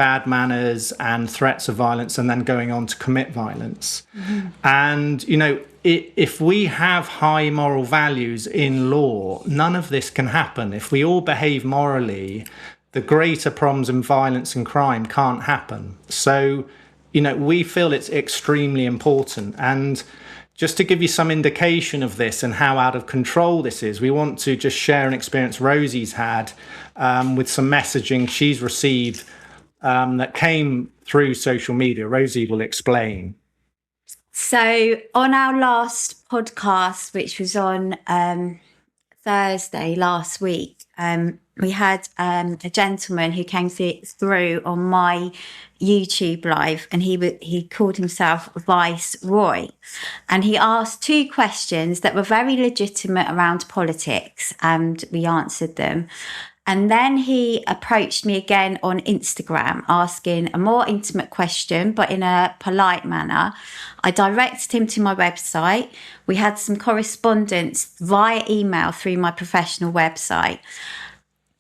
bad manners and threats of violence and then going on to commit violence. And, if we have high moral values in law, none of this can happen. If we all behave morally, the greater problems in violence and crime can't happen. So, we feel it's extremely important. And just to give you some indication of this and how out of control this is, we want to just share an experience Rosie's had with some messaging she's received that came through social media. Rosie will explain. So on our last podcast, which was on Thursday last week, we had a gentleman who came through on my YouTube live, and he called himself Vice Roy, and he asked 2 questions that were very legitimate around politics, and we answered them. And then he approached me again on Instagram, asking a more intimate question, but in a polite manner. I directed him to my website. We had some correspondence via email through my professional website.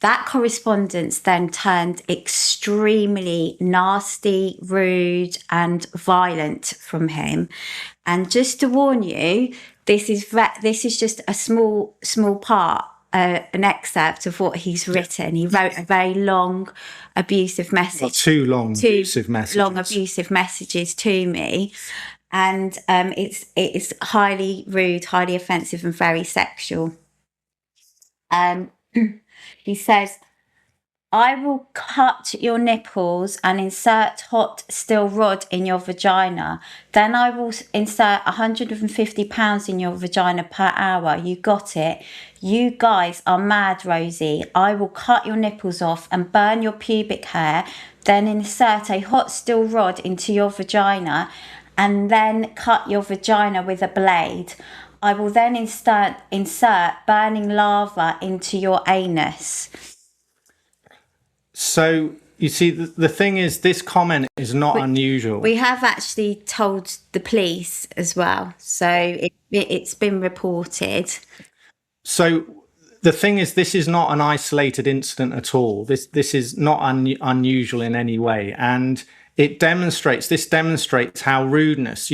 That correspondence then turned extremely nasty, rude, and violent from him. And just to warn you, this is just a small part. An excerpt of what he's written. He wrote a very long, abusive message. Well, two long abusive messages to me, and it's highly rude, highly offensive, and very sexual. He says, "I will cut your nipples and insert hot steel rod in your vagina. Then I will insert £150 in your vagina per hour. You got it? You guys are mad, Rosie. I will cut your nipples off and burn your pubic hair, then insert a hot steel rod into your vagina, and then cut your vagina with a blade. I will then insert burning lava into your anus." So, you see, the thing is, this comment is not unusual. We have actually told the police as well. So it's been reported. So the thing is, this is not an isolated incident at all. This is not unusual in any way. And this demonstrates how rudeness,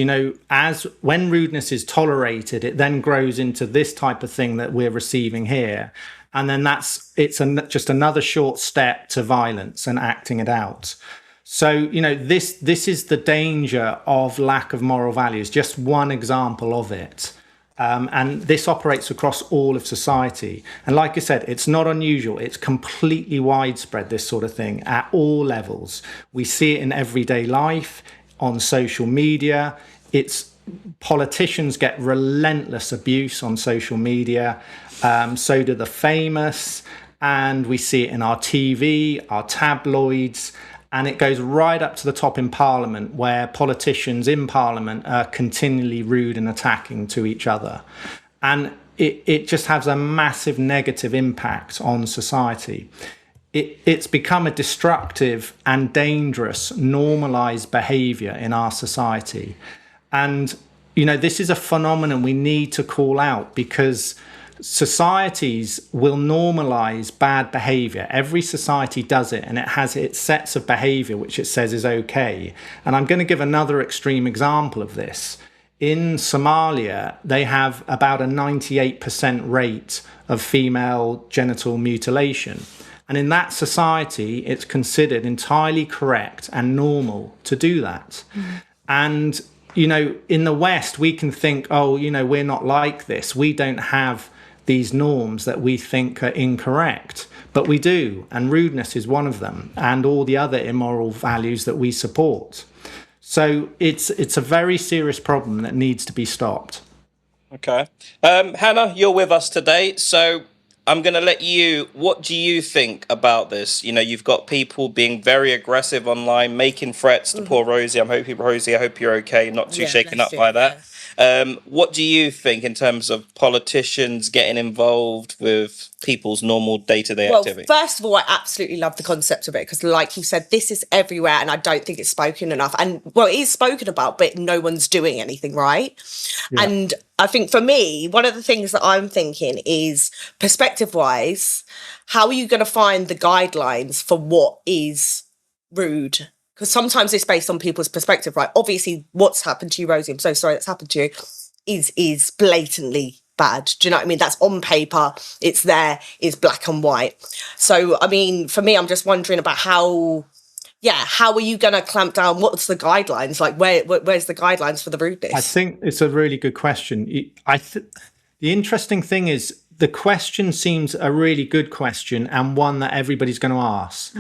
as when rudeness is tolerated, it then grows into this type of thing that we're receiving here. And then just another short step to violence and acting it out. So, this is the danger of lack of moral values, just one example of it. And this operates across all of society. And like I said, it's not unusual. It's completely widespread, this sort of thing, at all levels. We see it in everyday life, on social media. Politicians get relentless abuse on social media. So do the famous. And we see it in our TV, our tabloids. And it goes right up to the top in Parliament, where politicians in Parliament are continually rude and attacking to each other. And it just has a massive negative impact on society. It's become a destructive and dangerous, normalized behavior in our society. And, this is a phenomenon we need to call out, because societies will normalize bad behavior. Every society does it, and it has its sets of behavior which it says is okay. And I'm going to give another extreme example of this. In Somalia, they have about a 98% rate of female genital mutilation. And in that society, it's considered entirely correct and normal to do that. And, in the West, we can think, we're not like this. We don't have these norms that we think are incorrect, but we do, and rudeness is one of them, and all the other immoral values that we support. So it's a very serious problem that needs to be stopped. Okay. Hannah, you're with us today, so I'm going to let you, what do you think about this? You've got people being very aggressive online, making threats to poor Rosie. Rosie, I hope you're okay, not too shaken up by that. What do you think in terms of politicians getting involved with people's normal day-to-day activity? Well, first of all, I absolutely love the concept of it, because like you said, this is everywhere, and I don't think it's spoken enough. And it is spoken about, but no one's doing anything, right? Yeah. And I think for me, one of the things that I'm thinking is, perspective-wise, how are you going to find the guidelines for what is rude? Because sometimes it's based on people's perspective, right? Obviously, what's happened to you, Rosie, I'm so sorry that's happened to you, is blatantly bad. Do you know what I mean? That's on paper. It's there. It's black and white. So, I mean, for me, I'm just wondering about how are you going to clamp down? What's the guidelines? Like, where's the guidelines for the rudeness? I think it's a really good question. The interesting thing is the question seems a really good question and one that everybody's going to ask.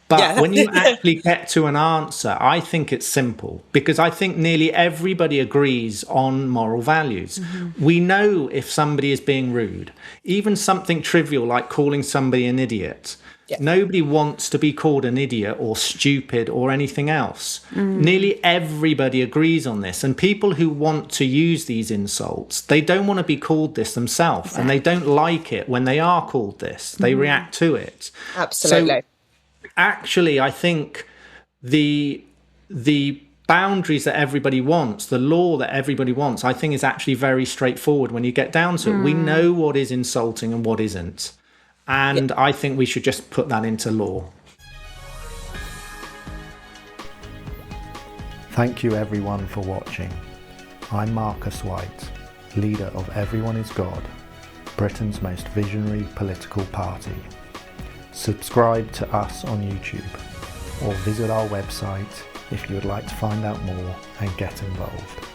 But when you actually get to an answer, I think it's simple, because I think nearly everybody agrees on moral values. We know if somebody is being rude, even something trivial like calling somebody an idiot. Nobody wants to be called an idiot or stupid or anything else. Nearly everybody agrees on this. And people who want to use these insults, they don't want to be called this themselves. And they don't like it when they are called this. They react to it. Absolutely. So actually, I think the boundaries that everybody wants, the law that everybody wants, I think is actually very straightforward when you get down to it. We know what is insulting and what isn't. And I think we should just put that into law. Thank you everyone for watching. I'm Marcus White, leader of Everyone is God, Britain's most visionary political party. Subscribe to us on YouTube or visit our website if you would like to find out more and get involved.